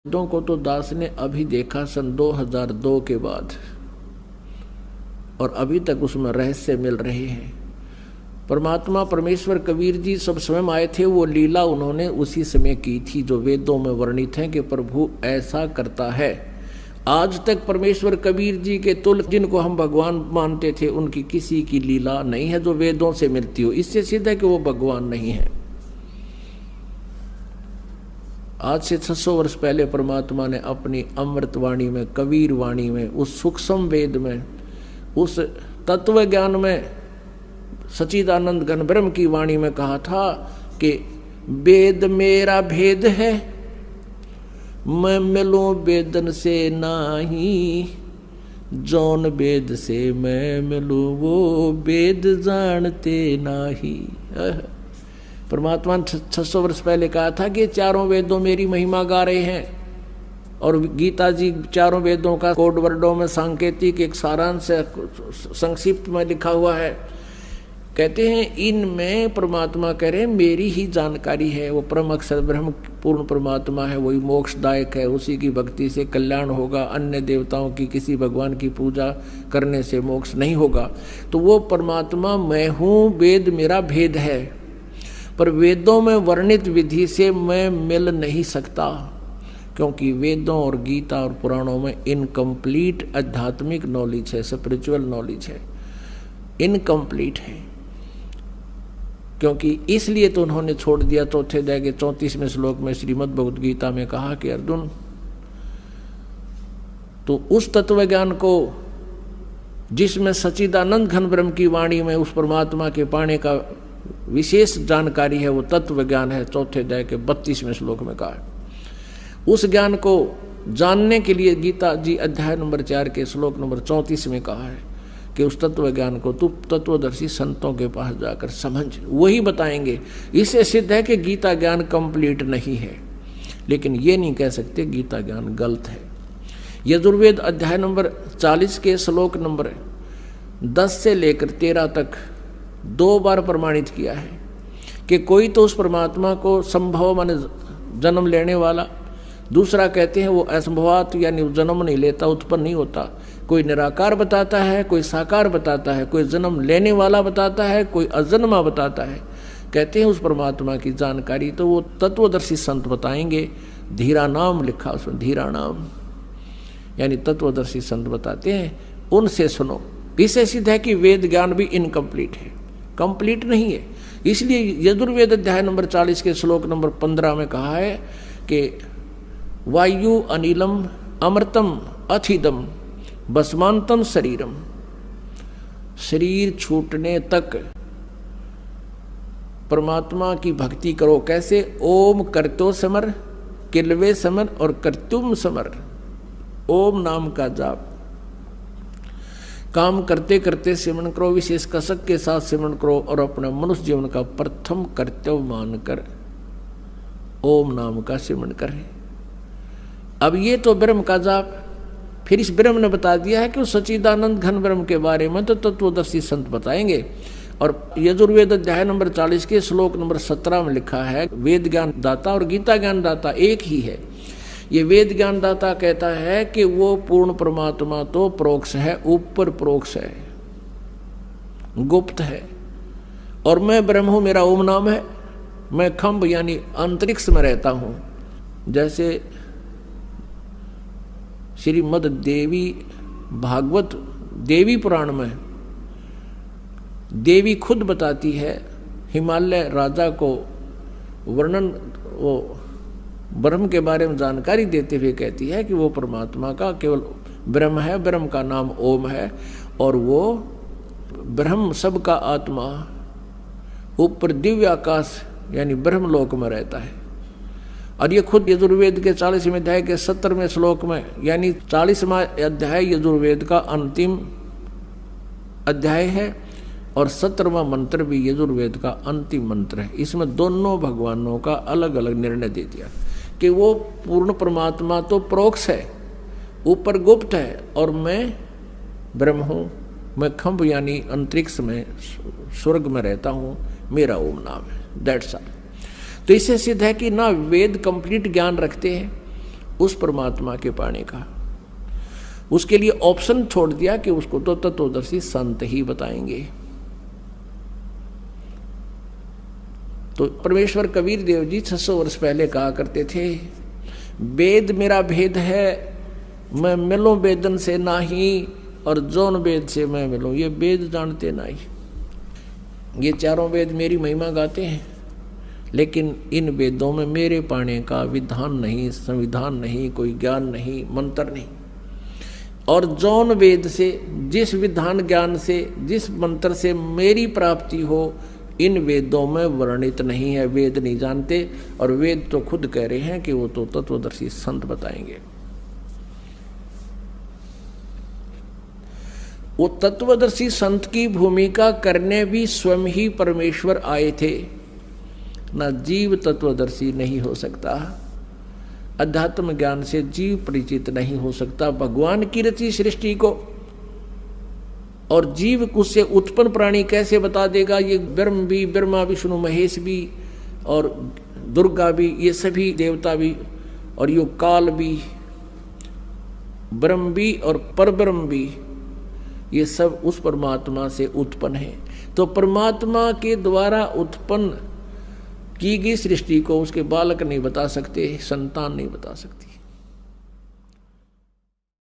वेदों को तो दास ने अभी देखा सन 2002 के बाद, और अभी तक उसमें रहस्य मिल रहे हैं। परमात्मा परमेश्वर कबीर जी सब स्वयं आए थे, वो लीला उन्होंने उसी समय की थी जो वेदों में वर्णित है कि प्रभु ऐसा करता है। आज तक परमेश्वर कबीर जी के तुल जिनको हम भगवान मानते थे उनकी किसी की लीला नहीं है जो वेदों से मिलती हो। इससे सिद्ध है कि वो भगवान नहीं है। आज से 600 वर्ष पहले परमात्मा ने अपनी अमृत वाणी में, कबीर वाणी में, उस सूक्ष्म वेद में, उस तत्व ज्ञान में, सच्चिदानंद घन ब्रह्म की वाणी में कहा था कि वेद मेरा भेद है, मैं मिलूं वेदन से नाही, जौन वेद से मैं मिलूं वो वेद जानते नाही। परमात्मा ने 600 वर्ष पहले कहा था कि चारों वेदों मेरी महिमा गा रहे हैं, और गीता जी चारों वेदों का कोड वर्डों में सांकेतिक एक सारांश संक्षिप्त में लिखा हुआ है। कहते हैं इनमें परमात्मा कह रहे हैं मेरी ही जानकारी है, वो परम अक्षर ब्रह्म पूर्ण परमात्मा है, वही मोक्षदायक है, उसी की भक्ति से कल्याण होगा, अन्य देवताओं की किसी भगवान की पूजा करने से मोक्ष नहीं होगा। तो वो परमात्मा मैं हूँ, वेद मेरा भेद है, पर वेदों में वर्णित विधि से मैं मिल नहीं सकता, क्योंकि वेदों और गीता और पुराणों में इनकम्प्लीट आध्यात्मिक नॉलेज है, स्पिरिचुअल नॉलेज है, इनकम्प्लीट है। क्योंकि इसलिए तो उन्होंने छोड़ दिया। चौथे अध्याय के 34वें श्लोक में श्रीमद् भगवद गीता में कहा कि अर्जुन तो उस तत्व ज्ञान को जिसमें सच्चिदानंद घन ब्रह्म की वाणी में उस परमात्मा के पाने का विशेष जानकारी है, वो तत्व ज्ञान है। चौथे अध्याय के 32वें श्लोक में कहा है। उस ज्ञान को जानने के लिए गीता जी अध्याय नंबर 4 के श्लोक नंबर 34 में कहा है कि उस तत्व ज्ञान को तू तत्वदर्शी संतों के पास जाकर समझ, वही बताएंगे। इससे सिद्ध है कि गीता ज्ञान कंप्लीट नहीं है, लेकिन ये नहीं कह सकते गीता ज्ञान गलत है। यजुर्वेद अध्याय नंबर 40 के श्लोक नंबर 10 से लेकर 13 तक 2 बार प्रमाणित किया है कि कोई तो उस परमात्मा को संभव माने जन्म लेने वाला, दूसरा कहते हैं वो असंभवात यानी जन्म नहीं लेता, उत्पन्न नहीं होता। कोई निराकार बताता है, कोई साकार बताता है, कोई जन्म लेने वाला बताता है, कोई अजन्मा बताता है। कहते हैं उस परमात्मा की जानकारी तो वो तत्वदर्शी संत बताएंगे। धीरा नाम लिखा उसमें, धीरा नाम यानी तत्वदर्शी संत बताते हैं, उनसे सुनो। इससे सिद्ध है कि वेद ज्ञान भी इनकम्प्लीट है, कंप्लीट नहीं है। इसलिए यजुर्वेद अध्याय नंबर 40 के श्लोक नंबर 15 में कहा है कि वायु अनिलम अमृतम अथिदम भस्मांतम शरीरम। शरीर छूटने तक परमात्मा की भक्ति करो। कैसे? ओम करतो समर, किलवे समर और कर्तुम समर। ओम नाम का जाप काम करते करते सिमरण करो, विशेष कसक के साथ सिमरण करो, और अपना मनुष्य जीवन का प्रथम कर्तव्य मानकर ओम नाम का सिमरण करें। अब ये तो ब्रह्म का जाप। फिर इस ब्रह्म ने बता दिया है कि उस सच्चिदानंद घन ब्रह्म के बारे में तो तत्वदर्शी संत बताएंगे। और यजुर्वेद अध्याय नंबर 40 के श्लोक नंबर 17 में लिखा है वेद ज्ञान दाता और गीता ज्ञान दाता एक ही है। ये वेद ज्ञान दाता कहता है कि वो पूर्ण परमात्मा तो प्रोक्ष है, ऊपर प्रोक्ष है, गुप्त है, और मैं ब्रह्म हूँ, मेरा ओम नाम है, मैं खम्भ यानी अंतरिक्ष में रहता हूँ। जैसे श्रीमद् देवी भागवत देवी पुराण में देवी खुद बताती है, हिमालय राजा को वर्णन वो ब्रह्म के बारे में जानकारी देते हुए कहती है कि वो परमात्मा का केवल ब्रह्म है, ब्रह्म का नाम ओम है, और वो ब्रह्म सबका आत्मा ऊपर दिव्य आकाश यानी ब्रह्मलोक में रहता है। और ये खुद यजुर्वेद के 40वें अध्याय के 17वें श्लोक में, यानी 40वां अध्याय यजुर्वेद का अंतिम अध्याय है, और 17वां मंत्र भी यजुर्वेद का अंतिम मंत्र है। इसमें दोनों भगवानों का अलग अलग निर्णय दे दिया कि वो पूर्ण परमात्मा तो प्रोक्ष है, ऊपर गुप्त है, और मैं ब्रह्म हूँ, मैं खम्भ यानी अंतरिक्ष में स्वर्ग में रहता हूँ, मेरा ओम नाम है। That's all. तो इससे सिद्ध है कि ना वेद कंप्लीट ज्ञान रखते हैं उस परमात्मा के पाने का। उसके लिए ऑप्शन छोड़ दिया कि उसको तो तत्वदर्शी संत ही बताएंगे। तो परमेश्वर कबीर देव जी 600 वर्ष पहले कहा करते थे, वेद मेरा भेद है, मैं मिलूं वेदन से नाही, और जौन वेद से मैं मिलूं। ये वेद जानते नहीं, ये चारों वेद मेरी महिमा गाते हैं, लेकिन इन वेदों में मेरे पाने का विधान नहीं, संविधान नहीं, कोई ज्ञान नहीं, मंत्र नहीं। और जौन वेद से, जिस विधान ज्ञान से, जिस मंत्र से मेरी प्राप्ति हो, इन वेदों में वर्णित नहीं है। वेद नहीं जानते, और वेद तो खुद कह रहे हैं कि वो तो तत्वदर्शी संत बताएंगे। वो तत्वदर्शी संत की भूमिका करने भी स्वयं ही परमेश्वर आए थे। ना जीव तत्वदर्शी नहीं हो सकता, अध्यात्म ज्ञान से जीव परिचित नहीं हो सकता भगवान की रची सृष्टि को। और जीव उससे उत्पन्न प्राणी कैसे बता देगा? ये ब्रह्म भी, ब्रह्मा विष्णु महेश भी, और दुर्गा भी, ये सभी देवता भी, और यो काल भी, ब्रह्म भी और परब्रह्म भी, ये सब उस परमात्मा से उत्पन्न है। तो परमात्मा के द्वारा उत्पन्न की गई सृष्टि को उसके बालक नहीं बता सकते, संतान नहीं बता सकती।